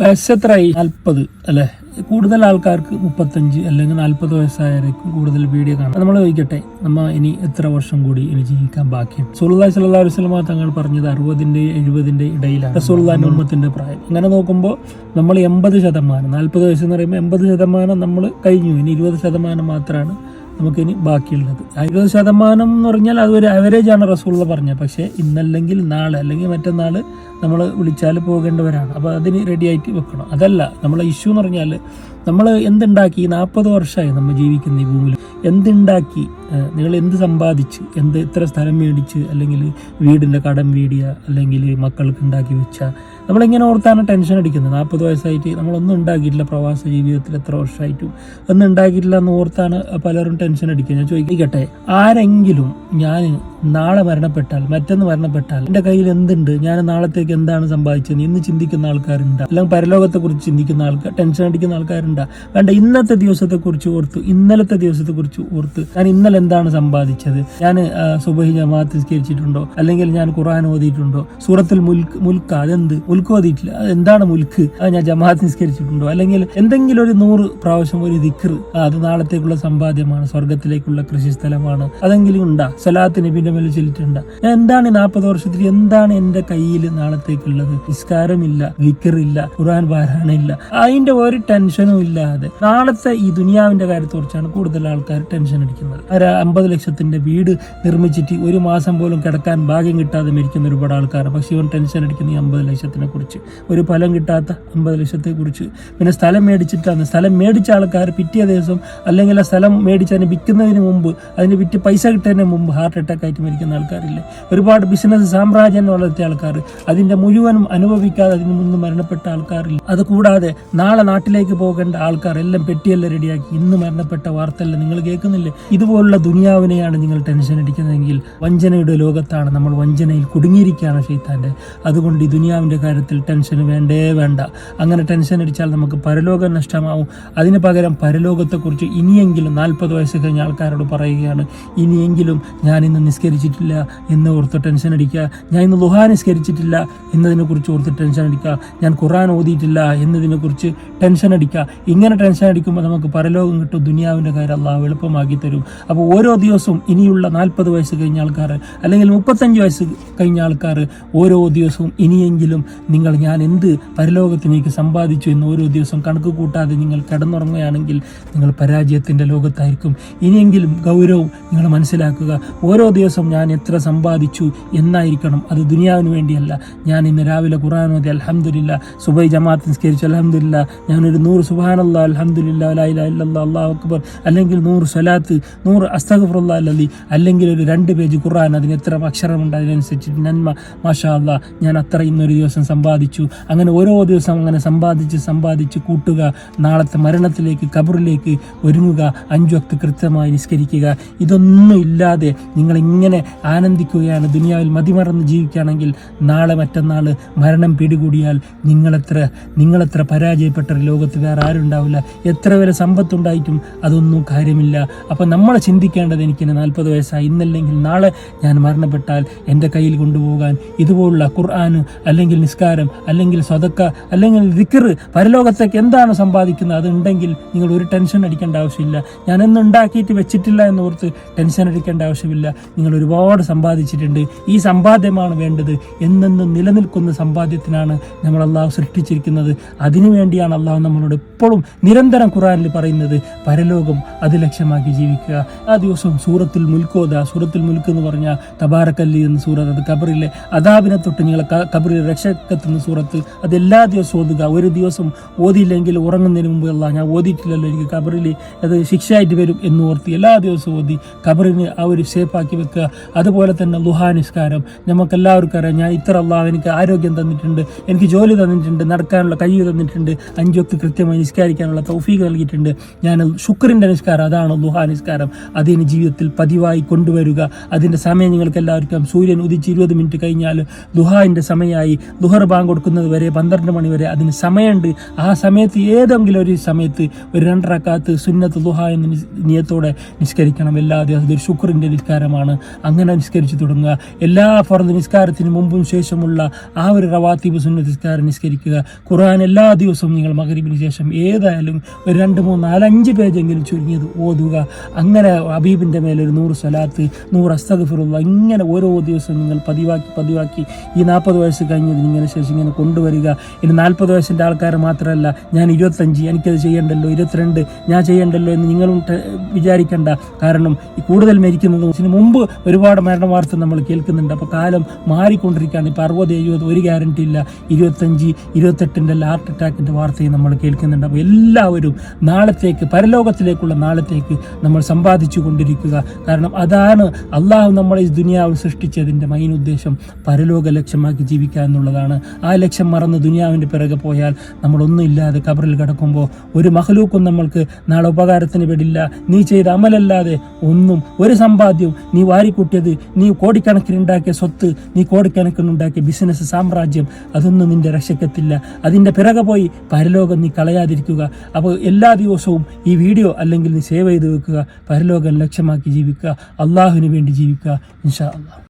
വയസ്സെത്രയായി? 40 അല്ലേ? കൂടുതൽ ആൾക്കാർക്ക് 35 അല്ലെങ്കിൽ 40 വയസ്സായവരേക്കും കൂടുതൽ വീഡിയോ കാണാം. നമ്മൾ ചോദിക്കട്ടെ, ഇനി എത്ര വർഷം കൂടി ഇനി ജീവിക്കാൻ ബാക്കിയുണ്ട്? റസൂലുള്ളാഹി സ്വല്ലല്ലാഹു അലൈഹി വസല്ലം തങ്ങൾ പറഞ്ഞത് 60-70 ഇടയിലാണ് റസൂലുള്ളാഹിന്റെ ഉമ്മത്തിന്റെ പ്രായം. അങ്ങനെ നോക്കുമ്പോൾ നമ്മൾ 80%, 40 വയസ്സെന്ന് പറയുമ്പോൾ 80% നമ്മൾ കഴിഞ്ഞു. ഇനി 20% മാത്രമാണ് നമുക്കിനി ബാക്കിയുള്ളത്. 20% എന്ന് പറഞ്ഞാൽ അതൊരു ആവറേജ് ആണ് റസൂലുള്ളാഹി പറഞ്ഞത്. പക്ഷേ ഇന്നല്ലെങ്കിൽ നാളെ അല്ലെങ്കിൽ മറ്റന്നാൾ നമ്മൾ വിളിച്ചാൽ പോകേണ്ടവരാണ്. അപ്പോൾ അതിന് റെഡി ആയിട്ട് വെക്കണം. അതല്ല നമ്മളെ ഇഷ്യൂ എന്ന് പറഞ്ഞാൽ നമ്മൾ എന്തുണ്ടാക്കി? 40 വർഷമായി നമ്മൾ ജീവിക്കുന്ന ഈ ഭൂമിയിൽ. എന്തുണ്ടാക്കി? നിങ്ങൾ എന്ത് സമ്പാദിച്ച്, എത്ര സ്ഥലം മേടിച്ച്, അല്ലെങ്കിൽ വീടിൻ്റെ കടം വീടിയ, അല്ലെങ്കിൽ മക്കൾക്ക് ഉണ്ടാക്കി വെച്ച, നമ്മളിങ്ങനെ ഓർത്താണ് ടെൻഷൻ അടിക്കുന്നത്. 40 വയസ്സായിട്ട് നമ്മളൊന്നും ഉണ്ടാക്കിയിട്ടില്ല. പ്രവാസ ജീവിതത്തിൽ എത്ര വർഷമായിട്ടും ഒന്നും ഉണ്ടാക്കിയിട്ടില്ല എന്ന് ഓർത്താണ് പലരും ടെൻഷൻ അടിക്കുക. ഞാൻ ചോദിക്കട്ടെ, ആരെങ്കിലും ഞാൻ നാളെ മരണപ്പെട്ടാൽ, മറ്റൊന്ന് മരണപ്പെട്ടാൽ എൻ്റെ കയ്യിൽ എന്തുണ്ട്, ഞാൻ നാളത്തേക്ക് എന്താണ് സമ്പാദിച്ചത് എന്ന് ചിന്തിക്കുന്ന ആൾക്കാരുണ്ട്? അല്ലെങ്കിൽ പരലോകത്തെക്കുറിച്ച് ചിന്തിക്കുന്ന ആൾക്കാർ, ടെൻഷൻ അടിക്കുന്ന ആൾക്കാരുണ്ട്? വേണ്ട, ഇന്നത്തെ ദിവസത്തെക്കുറിച്ച് ഓർത്ത്, ഇന്നലത്തെ ദിവസത്തെക്കുറിച്ച് ഓർത്ത് ഞാൻ ഇന്നലെ എന്താണ് സമ്പാദിച്ചത്, ഞാൻ സുബഹി ജമാഅത്ത് നിസ്കരിച്ചിട്ടുണ്ടോ, അല്ലെങ്കിൽ ഞാൻ ഖുർആൻ ഓതിയിട്ടുണ്ടോ, സൂറത്തുൽ മുൽക്ക് അതെന്ത് മുൽക്ക് ഓതിയിട്ടില്ല, എന്താണ് മുൽക്ക്, അത് ഞാൻ ജമാഅത്ത് നിസ്കരിച്ചിട്ടുണ്ടോ, അല്ലെങ്കിൽ എന്തെങ്കിലും ഒരു 100 പ്രാവശ്യം ഒരു ദിക്ർ, അത് നാളത്തേക്കുള്ള സമ്പാദ്യമാണ്, സ്വർഗത്തിലേക്കുള്ള കൃഷിസ്ഥലമാണ്, അതെങ്കിലും ഉണ്ടാ? സ്വലാത്ത് നബിന്റെ മേൽ ചൊല്ലിട്ടുണ്ടാ? ഞാൻ എന്താണ് 40 വർഷത്തിൽ എന്താണ് എന്റെ കയ്യിൽ നാളത്തേക്കുള്ളത്? നിസ്കാരമില്ല, ദിക്റില്ല, ഖുർആൻ പാരായണമില്ല, അതിന്റെ ഒരു ടെൻഷനും ഇല്ലാതെ നാളത്തെ ഈ ദുനിയാവിന്റെ കാര്യത്തെക്കുറിച്ചാണ് കൂടുതൽ ആൾക്കാർ ടെൻഷൻ അടിക്കുന്നത്. 50 ലക്ഷത്തിന്റെ വീട് നിർമ്മിച്ചിട്ട് ഒരു മാസം പോലും കിടക്കാൻ ഭാഗ്യം കിട്ടാതെ മരിക്കുന്ന ഒരുപാട് ആൾക്കാർ. പക്ഷെ ഇവൻ ടെൻഷൻ അടിക്കുന്ന ഈ 50 ലക്ഷത്തിനെ കുറിച്ച്, ഒരു ഫലം കിട്ടാത്ത 50 ലക്ഷത്തെ കുറിച്ച്. പിന്നെ സ്ഥലം മേടിച്ചിട്ടാണ്, സ്ഥലം മേടിച്ച ആൾക്കാർ പിറ്റേ ദിവസം, അല്ലെങ്കിൽ ആ സ്ഥലം മേടിച്ചതിന് വിൽക്കുന്നതിന് മുമ്പ്, അതിന് വിറ്റ് പൈസ കിട്ടുന്നതിന് മുമ്പ് ഹാർട്ട് അറ്റാക്ക് ആയിട്ട് മരിക്കുന്ന ആൾക്കാരില്ലേ? ഒരുപാട് ബിസിനസ് സാമ്രാജ്യം വളർത്തിയ ആൾക്കാർ, അതിന്റെ മുഴുവനും അനുഭവിക്കാതെ അതിന് മുന്ന് മരണപ്പെട്ട ആൾക്കാരില്ല. അതുകൂടാതെ നാളെ നാട്ടിലേക്ക് പോകേണ്ട ആൾക്കാർ എല്ലാം പെട്ടിയെല്ലാം റെഡിയാക്കി ഇന്ന് മരണപ്പെട്ട വാർത്തയെല്ലാം നിങ്ങൾ കേൾക്കുന്നില്ലേ? ഇതുപോലുള്ള ദുനിയാവിനെയാണ് നിങ്ങൾ ടെൻഷൻ അടിക്കുന്നതെങ്കിൽ വഞ്ചനയുടെ ലോകത്താണ് നമ്മൾ. വഞ്ചനയിൽ കുടുങ്ങിയിരിക്കുകയാണ് ശൈത്താന്റെ. അതുകൊണ്ട് ഈ ദുനിയാവിന്റെ കാര്യത്തിൽ ടെൻഷൻ വേണ്ട. അങ്ങനെ ടെൻഷൻ അടിച്ചാൽ നമുക്ക് പരലോകം നഷ്ടമാവും. അതിന് പകരം പരലോകത്തെക്കുറിച്ച് ഇനിയെങ്കിലും 40 വയസ്സ് കഴിഞ്ഞ ആൾക്കാരോട് പറയുകയാണ്, ഇനിയെങ്കിലും ഞാൻ ഇന്ന് നിസ്കരിച്ചിട്ടില്ല എന്ന് ഓർത്ത് ടെൻഷൻ അടിക്കുക, ഞാൻ ഇന്ന് ദുഹാ നിസ്കരിച്ചിട്ടില്ല എന്നതിനെ കുറിച്ച് ഓർത്ത് ടെൻഷൻ അടിക്കുക, ഞാൻ ഖുർആൻ ഓതിയിട്ടില്ല എന്നതിനെ കുറിച്ച് ടെൻഷൻ അടിക്കുക. ഇങ്ങനെ ടെൻഷൻ അടിക്കുമ്പോൾ നമുക്ക് പരലോകം കിട്ടും, ദുനിയാവിൻ്റെ കാര്യം അള്ളാഹു എളുപ്പമാക്കി തരും. അപ്പോൾ ഓരോ ദിവസവും ഇനിയുള്ള 40 വയസ്സ് കഴിഞ്ഞ ആൾക്കാർ, അല്ലെങ്കിൽ 35 വയസ്സ് കഴിഞ്ഞ ആൾക്കാർ, ഓരോ ദിവസവും ഇനിയെങ്കിലും നിങ്ങൾ ഞാൻ എന്ത് പരലോകത്തിലേക്ക് സമ്പാദിച്ചു എന്ന് ഓരോ ദിവസം കണക്ക് കൂട്ടാതെ നിങ്ങൾ കിടന്നുറങ്ങുകയാണെങ്കിൽ നിങ്ങൾ പരാജയത്തിൻ്റെ ലോകത്തായിരിക്കും. ഇനിയെങ്കിലും ഗൗരവം നിങ്ങൾ മനസ്സിലാക്കുക. ഓരോ ദിവസം ഞാൻ എത്ര സമ്പാദിച്ചു എന്നായിരിക്കണം. അത് ദുനിയാവിന് വേണ്ടിയല്ല. ഞാൻ ഇന്ന് രാവിലെ ഖുർആൻ ഓതി അൽഹംദുലില്ലാ, സുബഹി ജമാഅത്ത് നിസ്കരിച്ചു അൽഹംദുലില്ലാ, ഞാനൊരു 100 സുബ്ഹാനല്ലാഹ് അൽഹംദുലില്ലാ ലാ ഇലാഹ ഇല്ലല്ലാഹ് അല്ലാഹു അക്ബർ, അല്ലെങ്കിൽ 100 സ്വലാത്ത്, 100 അസ്തഗ്ഫിറുല്ലാഹ് അല്ലദീ, അല്ലെങ്കിൽ ഒരു 2 പേജ് ഖുർആൻ, അതിന് എത്ര അക്ഷരമുണ്ട് അതിനനുസരിച്ച് നന്മ, മാഷാ അല്ലാഹ്, ഞാൻ അത്ര ഇന്നൊരു ദിവസം സമ്പാദിച്ചു. അങ്ങനെ ഓരോ ദിവസം അങ്ങനെ സമ്പാദിച്ച് കൂട്ടുക. നാളത്തെ മരണത്തിലേക്ക്, ഖബറിലേക്ക് ഒരുങ്ങുക. 5 വക്ത് കൃത്യമായി നിസ്കരിക്കുക. ഇതൊന്നും ഇല്ലാതെ നിങ്ങളിങ്ങനെ ആനന്ദിക്കുകയാണ്, ദുനിയാവിൽ മതിമറന്ന് ജീവിക്കുകയാണെങ്കിൽ നാളെ മറ്റന്നാൾ മരണം പിടികൂടിയാൽ നിങ്ങളെത്ര പരാജയപ്പെട്ട ലോകത്ത് വേറെ ആരുണ്ടാവില്ല. എത്ര വരെ സമ്പത്തുണ്ടായിട്ടും അതൊന്നും കാര്യമില്ല. അപ്പം നമ്മൾ ചിന്തിക്കേണ്ടത്, എനിക്ക് 40 വയസ്സായി, ഇന്നല്ലെങ്കിൽ നാളെ ഞാൻ മരണപ്പെട്ടാൽ എൻ്റെ കയ്യിൽ കൊണ്ടുപോകാൻ ഇതുപോലുള്ള ഖുർആൻ, അല്ലെങ്കിൽ നിസ്കാരം, അല്ലെങ്കിൽ സ്വതക്ക, അല്ലെങ്കിൽ ദിക്ർ, പരലോകത്തേക്ക് എന്താണ് സമ്പാദിക്കുന്നത് അതുണ്ടെങ്കിൽ നിങ്ങൾ ഒരു ടെൻഷൻ അടിക്കേണ്ട ആവശ്യമില്ല. ഞാനെന്ന് ഉണ്ടാക്കിയിട്ട് വെച്ചിട്ടില്ല എന്നോർത്ത് ടെൻഷൻ അടിക്കേണ്ട ആവശ്യമില്ല. നിങ്ങൾ ഒരുപാട് സമ്പാദിച്ചിട്ടുണ്ട്. ഈ സമ്പാദ്യമാണ് വേണ്ടത്. എന്നെന്നും നിലനിൽക്കുന്ന സമ്പാദ്യത്തിനാണ് നമ്മൾ അള്ളാഹു സൃഷ്ടിച്ചിരിക്കുന്നത്. അതിനുവേണ്ടിയാണ് അള്ളാഹു നമ്മളോട് എപ്പോഴും നിരന്തരം ഖുർആനിൽ പറയുന്നത്, പരലോകം അത് ലക്ഷ്യമാക്കി ജീവിക്കുക. ആ ദിവസം സൂറത്തുൽ മുൽക്ക് ഓതുക. സൂറത്തുൽ മുൽക്ക് എന്ന് പറഞ്ഞാൽ തബാറക്കല്ലി എന്ന സൂറത്ത്, അത് ഖബറിലെ അദാബിനെ തൊട്ട് നിങ്ങളെ ഖബറിൽ രക്ഷക്കെത്തുന്ന സൂറത്ത്, അത് എല്ലാ ദിവസവും ഓതുക. ഒരു ദിവസം ഓതിയില്ലെങ്കിൽ ഉറങ്ങുന്നതിന് മുമ്പ് അല്ലാ ഞാൻ ഓതിയിട്ടില്ലല്ലോ, എനിക്ക് ഖബറിൽ അത് ശിക്ഷയായിട്ട് വരും എന്ന് ഓർത്ത് എല്ലാ ദിവസവും ഓതി ഖബറിന് ആ ഒരു ഷേപ്പാക്കി വെക്കുക. അതുപോലെ തന്നെ ദുഹാ നിസ്കാരം, നമുക്കെല്ലാവർക്കും അറിയാം, ഞാൻ ഇത്ര അല്ലാഹ് എനിക്ക് ആരോഗ്യം തന്നിട്ടുണ്ട്, എനിക്ക് ജോലി തന്നിട്ടുണ്ട്, നടക്കാനുള്ള കഴിവ് തന്നിട്ടുണ്ട്, 5 വക്ത് കൃത്യമായി നിസ്കരിക്കാനുള്ള തൗഫീഖ് നൽകിയിട്ടുണ്ട്. ഞാൻ ശുക്രിൻ്റെ നിസ്കാരം, അതാണ് ദുഹാ നിസ്കാരം. അതിന് ജീവിതത്തിൽ പതിവായി കൊണ്ടുവരിക. അതിൻ്റെ സമയം നിങ്ങൾക്ക് എല്ലാവർക്കും, സൂര്യൻ ഉദിച്ച് 20 മിനിറ്റ് കഴിഞ്ഞാൽ ദുഹാൻ്റെ സമയമായി, ദുഹർ ബാങ്ക് കൊടുക്കുന്നത് വരെ 12 മണി വരെ അതിന് സമയമുണ്ട്. ആ സമയത്ത് ഏതെങ്കിലും ഒരു സമയത്ത് ഒരു 2 റക്അത്ത് സുന്നത്ത് ദുഹ എന്ന നിയത്തോടെ നിസ്കരിക്കണം. എല്ലാ ദിവസവും ഇതൊരു ശുക്രിൻ്റെ നിസ്കാരമാണ്. അങ്ങനെ നിസ്കരിച്ചു തുടങ്ങുക. എല്ലാ ഫർദ് നിസ്കാരത്തിന് മുമ്പും ശേഷമുള്ള ആ ഒരു റവാത്തിബ് സുന്നത്ത് നിസ്കാരം നിസ്കരിക്കുക. ഖുർആൻ എല്ലാ ദിവസവും നിങ്ങൾ മഗ്‌രിബിന് ശേഷം ഏതായാലും ഒരു 2, 3, 4, 5 പേജെങ്കിലും ചുരുങ്ങിയത് ഓതുക. അങ്ങനെ ഹബീബിൻ്റെ മേലൊരു 100 സ്വലാത്ത്, 100 അസ്തഗ്ഫിറുല്ലാഹ്, ഇങ്ങനെ ഓരോ ദിവസവും നിങ്ങൾ പതിവാക്കി ഈ 40 വയസ്സ് കഴിഞ്ഞത് ഇങ്ങനെ ശേഷം ഇങ്ങനെ കൊണ്ടുവരിക. ഇനി 40 വയസ്സിൻ്റെ ആൾക്കാർ മാത്രമല്ല, ഞാൻ 25, എനിക്കത് ചെയ്യണ്ടല്ലോ, 22 ഞാൻ ചെയ്യണ്ടല്ലോ എന്ന് നിങ്ങളും വിചാരിക്കേണ്ട. കാരണം ഈ കൂടുതൽ മരിക്കുന്നതിന് മുമ്പ് ഒരുപാട് മരണ വാർത്ത നമ്മൾ കേൾക്കുന്നുണ്ട്. അപ്പോൾ കാലം മാറിക്കൊണ്ടിരിക്കുകയാണ്. ഇപ്പോൾ 60, 70 ഒരു ഗ്യാരണ്ടി ഇല്ല. 25, 28 ഹാർട്ട് അറ്റാക്കിൻ്റെ വാർത്തയും നമ്മൾ കേൾക്കുന്നുണ്ട്. അപ്പോൾ എല്ലാവരും നാളത്തേക്ക്, പരലോകത്തിലേക്കുള്ള നാളത്തേക്ക് നമ്മൾ സമ്പാദിച്ചു കൊണ്ടിരിക്കുക. കാരണം അതാണ് അള്ളാഹു നമ്മളെ ഈ ദുനിയാവിൽ സൃഷ്ടിച്ചതിൻ്റെ മെയിൻ ഉദ്ദേശം, പരലോക ലക്ഷ്യമാക്കി ജീവിക്കുക എന്നുള്ളതാണ്. ആ ലക്ഷ്യം മറന്ന് ദുനിയാവിൻ്റെ പിറകെ പോയാൽ നമ്മളൊന്നും ഇല്ലാതെ കബറിൽ കിടക്കുമ്പോൾ ഒരു മഖ്ലൂക്കും നമ്മൾക്ക് നാളെ ഉപകാരത്തിന് പെടില്ല. നീ ചെയ്ത അമലല്ലാതെ ഒന്നും, ഒരു സമ്പാദ്യവും, നീ വാരിക്കൂട്ടിയത്, നീ കോടിക്കണക്കിന് ഉണ്ടാക്കിയ സ്വത്ത്, നീ കോടിക്കണക്കിന് ഉണ്ടാക്കിയ ബിസിനസ്, സാമ്രാജ്യം, അതൊന്നും നിന്റെ രക്ഷയ്ക്കെത്തില്ല. അതിൻ്റെ പിറകെ പോയി പരലോകം നീ കളയാതിരിക്കുക. അപ്പോൾ എല്ലാ ദിവസവും ഈ വീഡിയോ അല്ലെങ്കിൽ നീ സേവ് ചെയ്ത് വെക്കുക. പരലോകം ലക്ഷ്യമാക്കി ജീവിക്കുക. അള്ളാഹുവിന് വേണ്ടി ജീവിക്കുക. ഇൻഷാ അല്ലാഹ്.